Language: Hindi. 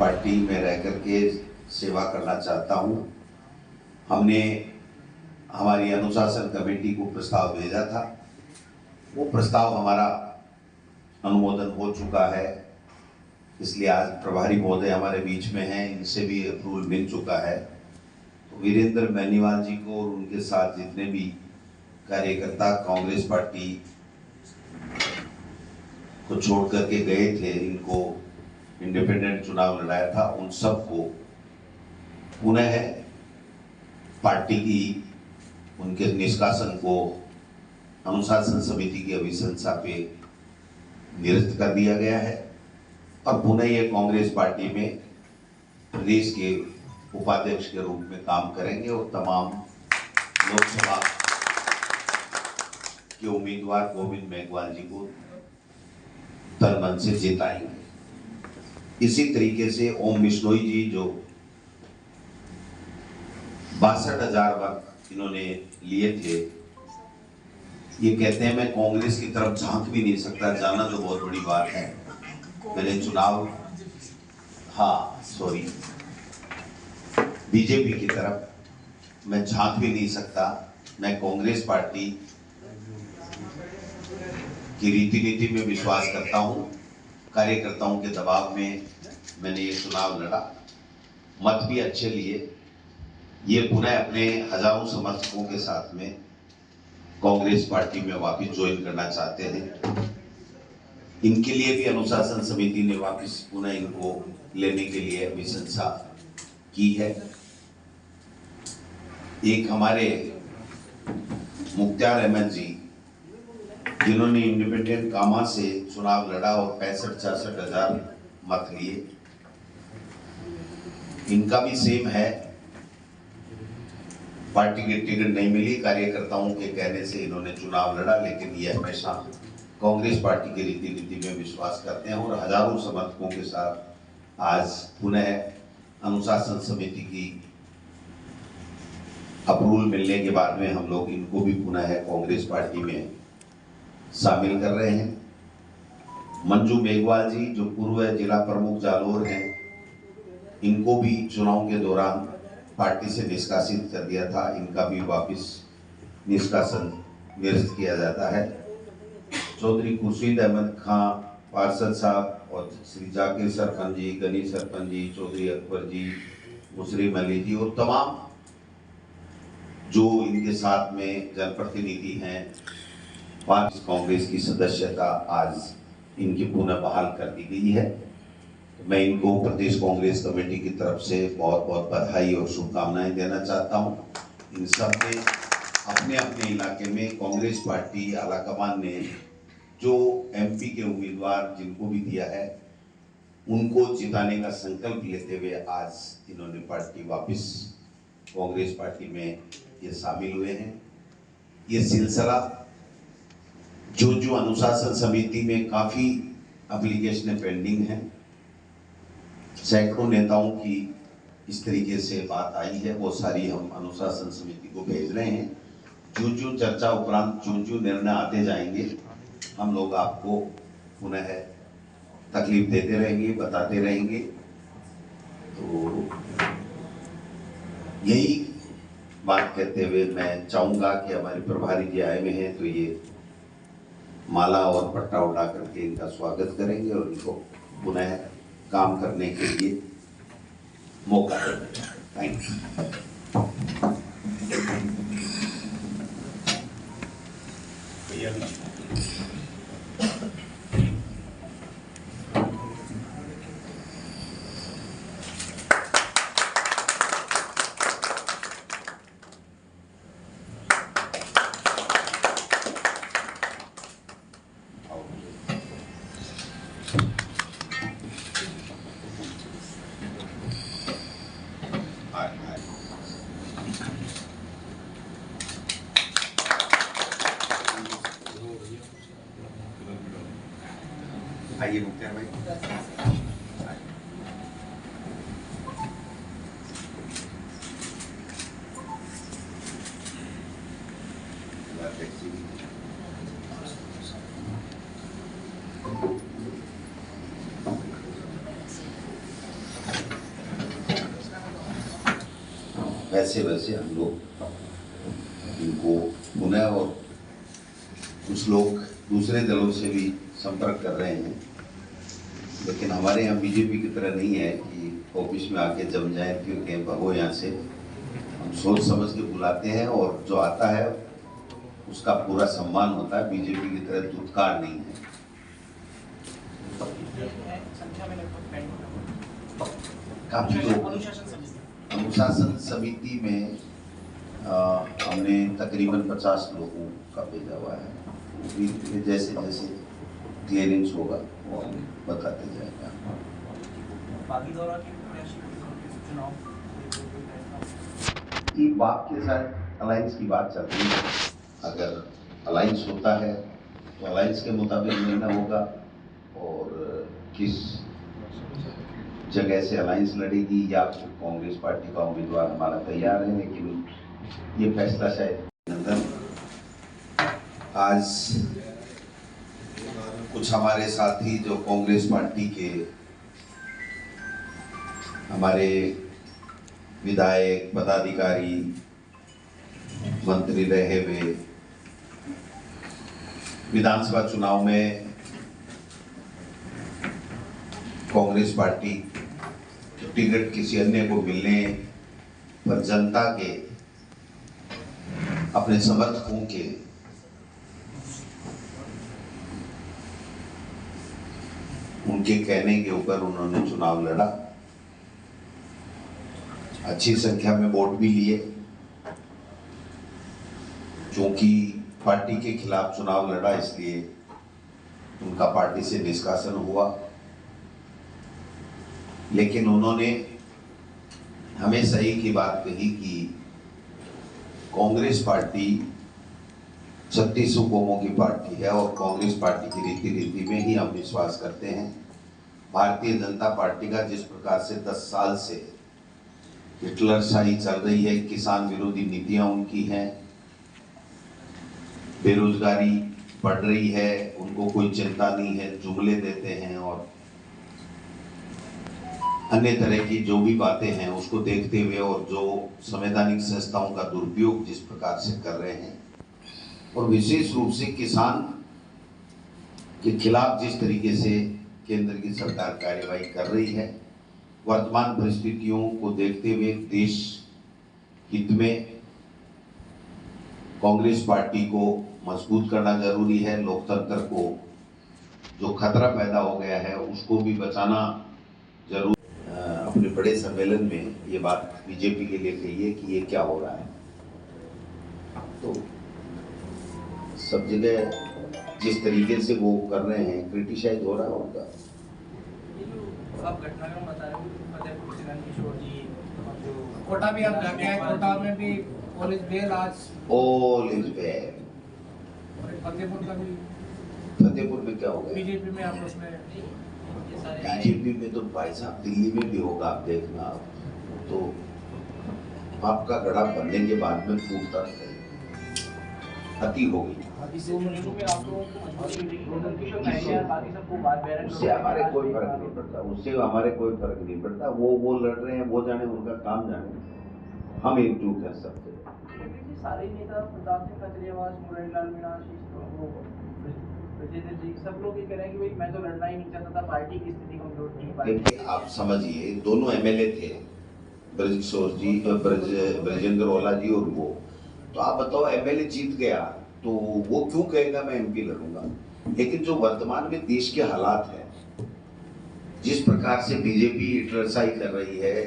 पार्टी में रह करके सेवा करना चाहता हूं। हमने हमारी अनुशासन कमेटी को प्रस्ताव भेजा था, वो प्रस्ताव हमारा अनुमोदन हो चुका है, इसलिए आज प्रभारी महोदय हमारे बीच में हैं, इनसे भी अप्रूवल मिल चुका है। तो वीरेंद्र बेनीवाल जी को और उनके साथ जितने भी कार्यकर्ता कांग्रेस पार्टी को छोड़ करके गए थे, इनको इंडिपेंडेंट चुनाव लड़ाया था, उन सबको पुनः पार्टी की उनके निष्कासन को अनुशासन समिति की अभिशंसा पे निरस्त कर दिया गया है और पुनः ये कांग्रेस पार्टी में प्रदेश के उपाध्यक्ष के रूप में काम करेंगे और तमाम लोकसभा के उम्मीदवार गोविंद मेघवाल जी को तन मन से जिताएंगे। इसी तरीके से ओम बिश्नोई जी जो 62,000 वोट इन्होंने लिए थे, ये कहते हैं मैं कांग्रेस की तरफ झांक भी नहीं सकता, जाना तो बहुत बड़ी बात है, मैंने चुनाव बीजेपी की तरफ मैं झांक भी नहीं सकता, मैं कांग्रेस पार्टी की रीति नीति में विश्वास करता हूं, कार्यकर्ताओं के दबाव में मैंने ये चुनाव लड़ा, मत भी अच्छे लिए। ये पुनः अपने हजारों समर्थकों के साथ में कांग्रेस पार्टी में वापस ज्वाइन करना चाहते हैं। इनके लिए भी अनुशासन समिति ने वापस पुनः इनको लेने के लिए अभिशंसा की है। एक हमारे मुख्तार अहमद जी जिन्होंने इंडिपेंडेंट कामा से चुनाव लड़ा और 65-66 हजार मत लिए, इनका भी सेम है, पार्टी की टिकट नहीं मिली, कार्यकर्ताओं के कहने से इन्होंने चुनाव लड़ा, लेकिन ये हमेशा कांग्रेस पार्टी की रीति नीति में विश्वास करते हैं और हजारों समर्थकों के साथ आज पुनः अनुशासन समिति की अप्रूवल मिलने के बाद में हम लोग इनको भी पुनः कांग्रेस पार्टी में शामिल कर रहे हैं। मंजू मेघवाल जी जो पूर्व जिला प्रमुख जालोर हैं, इनको भी चुनाव के दौरान पार्टी से निष्कासित कर दिया था, इनका भी वापस निष्कासन निरस्त किया जाता है। चौधरी खुर्शीद अहमद खां पार्षद साहब और श्री जाकिर सरपंच जी, गनी सरपंच जी, चौधरी अकबर जी, मुसरिम अली जी और तमाम जो इनके साथ में जनप्रतिनिधि हैं, कांग्रेस की सदस्यता आज इनकी पुनः बहाल कर दी गई है। तो मैं इनको प्रदेश कांग्रेस कमेटी की तरफ से बहुत बहुत बधाई और शुभकामनाएं देना चाहता हूं। इन सब ने अपने अपने इलाके में कांग्रेस पार्टी आलाकमान ने जो एमपी के उम्मीदवार जिनको भी दिया है, उनको जिताने का संकल्प लेते हुए आज इन्होंने पार्टी वापस कांग्रेस पार्टी में ये शामिल हुए हैं। ये सिलसिला जो अनुशासन समिति में काफी एप्लीकेशनें पेंडिंग हैं, सैकड़ों नेताओं की इस तरीके से बात आई है, वो सारी हम अनुशासन समिति को भेज रहे हैं। जो चर्चा उपरांत जो निर्णय आते जाएंगे, हम लोग आपको पुनः तकलीफ देते रहेंगे, बताते रहेंगे। तो यही बात कहते हुए मैं चाहूंगा कि हमारे प्रभारी जी आए हुए हैं, तो ये माला और पट्टा उड़ा करके इनका स्वागत करेंगे और इनको पुनः काम करने के लिए मौका देंगे। Thank you. आइए मुख्तार भाई। वैसे वैसे हम लोग इनको पुनः, और कुछ लोग दूसरे दलों से भी संपर्क कर रहे हैं, लेकिन हमारे यहाँ बीजेपी की तरह नहीं है कि ऑफिस में आके जम जाए क्योंकि भगो यहाँ से। हम सोच समझ के बुलाते हैं और जो आता है उसका पूरा सम्मान होता है। बीजेपी की तरह दुत्कार नहीं है। काफी लोग अनुशासन समिति में हमने तकरीबन 50 लोगों का भेजा हुआ है। जैसे जैसे क्लियरेंस होगा वो हम बताते जाएगा। कि बाप के साथ अलायंस की बात चल रही है। अगर अलायंस होता है तो अलायंस के मुताबिक निर्णय होगा, और किस जगह से अलायंस लड़ेगी या फिर कांग्रेस पार्टी का उम्मीदवार हमारा तैयार है, लेकिन ये फैसला शायद अंदर। आज कुछ हमारे साथी जो कांग्रेस पार्टी के हमारे विधायक, पदाधिकारी, मंत्री रहे हुए, विधानसभा चुनाव में कांग्रेस पार्टी टिकट किसी अन्य को मिलने पर जनता के अपने समर्थकों के उनके कहने के ऊपर उन्होंने चुनाव लड़ा। अच्छी संख्या में वोट भी लिए, क्योंकि पार्टी के खिलाफ चुनाव लड़ा इसलिए उनका पार्टी से निष्कासन हुआ। लेकिन उन्होंने हमेशा एक ही बात कही कि कांग्रेस पार्टी 36 कौमों की पार्टी है और कांग्रेस पार्टी की रीति में ही हम विश्वास करते हैं। भारतीय जनता पार्टी का जिस प्रकार से 10 साल से हिटलरशाही चल रही है, किसान विरोधी नीतियां उनकी हैं, बेरोजगारी बढ़ रही है, उनको कोई चिंता नहीं है, जुमले देते हैं और अन्य तरह की जो भी बातें हैं उसको देखते हुए, और जो संवैधानिक संस्थाओं का दुरुपयोग जिस प्रकार से कर रहे हैं, और विशेष रूप से किसान के खिलाफ जिस तरीके से केंद्र की सरकार कार्यवाही कर रही है, वर्तमान परिस्थितियों को देखते हुए देश हित में कांग्रेस पार्टी को मजबूत करना जरूरी है। लोकतंत्र को जो खतरा पैदा हो गया है उसको भी बचाना जरूरी। अपने बड़े सम्मेलन में ये बात बीजेपी के लिए कही है कि ये क्या हो रहा है। तो सब जगह जिस तरीके से वो कर रहे हैं, क्रिटिसाइज हो रहा है उनका। आप घटनाक्रम बता रहे हो, फतेहपुर सिंह किशोर जी, कोटा भी आप जाके आए, कोटा में भी ऑल इज वेल, आज ऑल इज वेल। और फतेहपुर का भी, फतेहपुर में क्या हो गया? बीजेपी में आप उसमें बीजेपी में तो भाई साहब दिल्ली में भी होगा, आप देखना। तो आपका गड़ा बनने के बाद में फूटता अति होगी। उससे हमारे कोई फर्क नहीं पड़ता, उससे हमारे कोई फर्क नहीं पड़ता। वो लड़ रहे हैं, वो जाने, उनका काम जाने। हम एकजुट हैं सबसे। सारे नेता प्रताप सिंह खजूरिया, मुरलीलाल मीणा, सब लोग ये कह रहे हैं कि भाई मैं तो लड़ना ही नहीं चाहता था, पार्टी की स्थिति कमजोर थी। देखिए आप समझिए, दोनों एमएलए थे, ब्रजकिशोर जी, ब्रजेंद्र ओला जी और वो। तो आप बताओ, एमएलए जीत गया तो वो क्यों कहेगा मैं एमपी लड़ूंगा? लेकिन जो वर्तमान में देश के हालात हैं, जिस प्रकार से बीजेपी हिटलरशाही कर रही है,